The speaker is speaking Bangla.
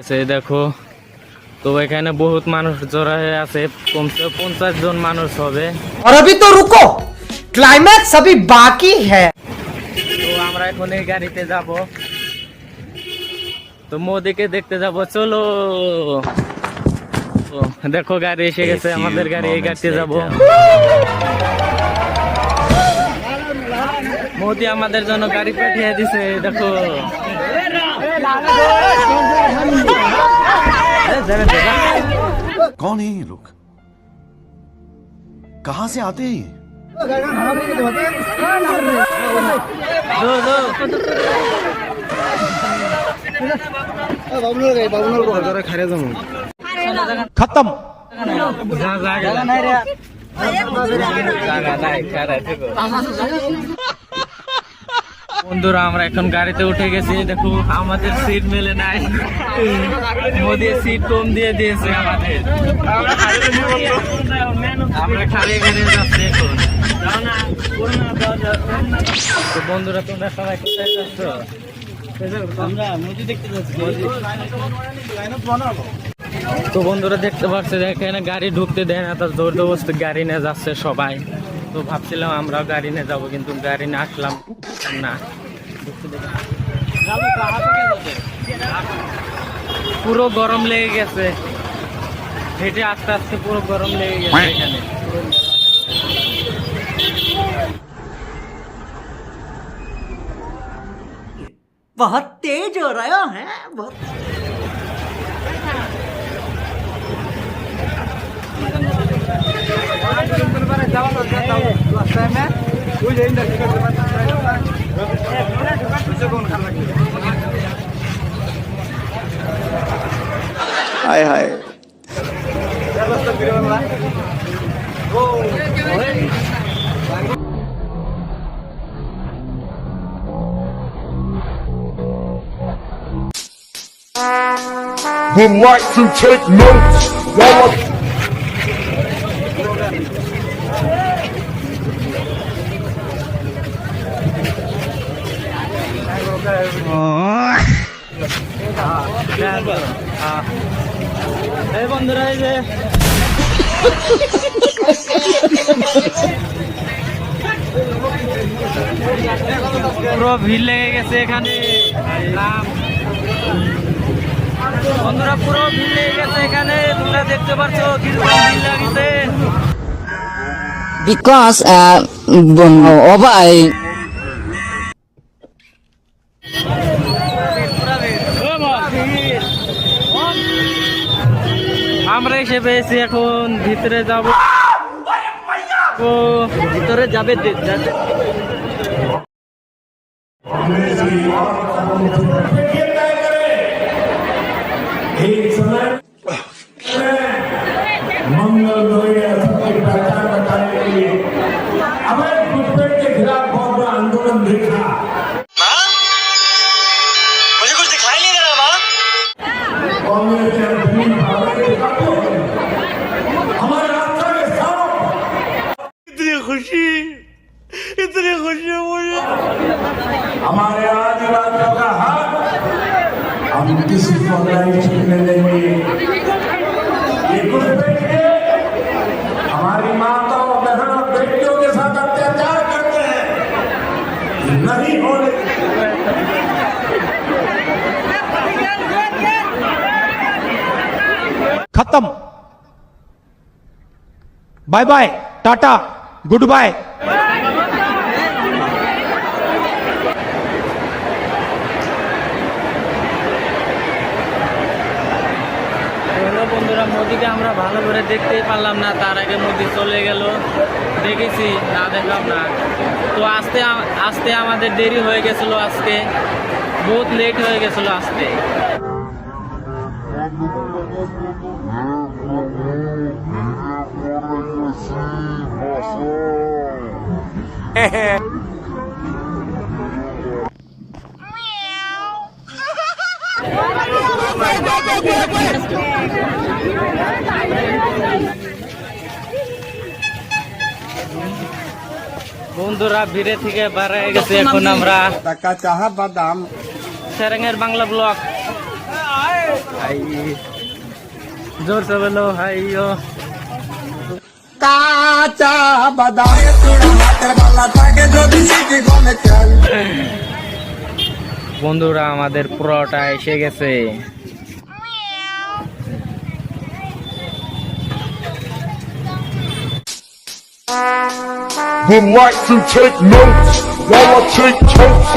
এসে দেখো তো এখানে বহুত মানুষ জড়া হয়ে আছে, কমসে 50 জন মানুষ হবে। और अभी तो रुको, क्लाइमैक्स अभी बाकी है। তো আমরা এখন এই গাড়িতে যাব, তো মোদিকে দেখতে যাব, চলো। ও দেখো গাড়ি এসে গেছে, আমাদের গাড়ি, এই গাড়িতে যাব। মোদি আমাদের জন্য গাড়ি পাঠিয়ে দিছে, দেখো। कौन है ये लोग, कहां से आते हैं? खत्म। বন্ধুরা আমরা এখন গাড়িতে উঠে গেছি, দেখো আমাদের সিট মেলে নাই, মোদি সিট কম দিয়ে দিয়েছে আমাদের। আমরা খালি গাড়ি যাচ্ছি এখন। তো বন্ধুরা তোমরা সবাই কোথায় যাচ্ছ? আমরা মোদি দেখতে যাচ্ছি। তো বন্ধুরা দেখতে পাচ্ছি এখানে গাড়ি ঢুকতে দেয় না, তার জোর জবরদস্তি গাড়ি নিয়ে যাচ্ছে সবাই। তো ভাবছিলাম আমরা গাড়ি নিয়ে যাবো, কিন্তু গাড়ি নিয়ে আসলাম না। পুরো গরম লেগে গেছে, হেঁটে আস্তে আস্তে পুরো গরম লেগে গেছে এখানে। बहुत तेज हो रहा है बहुत। हाय हाय would like to take notes while I এই বন্ধুরা এই যে পুরো ভিড় লেগে গেছে এখানে। বন্ধুরা পুরো ভিড় লেগে গেছে এখানে, তোমরা দেখতে পাচ্ছ কিরকম ভিড় লাগছে। Because আমরা এসে পেয়েছি, এখন ভিতরে যাব। ও ভিতরে যাবে मंगल की पहचान बताने के लिए अवैध घुसपैठ के खिलाफ बहुत बड़ा आंदोलन देखा। मुझे कुछ दिखाई नहीं दे रहा माँ। कांग्रेस के अधीन भारत के काबू है। हमारे रास्ते के स्थानों इतनी खुशी मुझे। हमारे आदिवासियों का हक हम किसी को नहीं छीनने देंगे। ये घुसपैठ के हमारी माताओं, बहनों और बेटियों के साथ अत्याचार करते हैं, ये नहीं होने खत्म। Bye bye, tata, good bye. বন্ধুরা মোদিকে আমরা ভালো করে দেখতেই পারলাম না, তার আগে মোদি চলে গেল। দেখেছি না, দেখলাম না। তো আসতে আমাদের দেরি হয়ে গেছিল, আজকে বহুত লেট হয়ে গেছিল আসতে। বন্ধুরা ভিড়ে থেকে বার হয়ে গেছে, এখন আমরা টাকা চাহা বাদাম সেরেঙ্গের বাংলা ব্লগ ভাই জোর से बोलो ভাইও কাঁচা বাদাম বন্ধুরা আমাদের পুরোটা এসে গেছে। Would like to take notes while I take toast.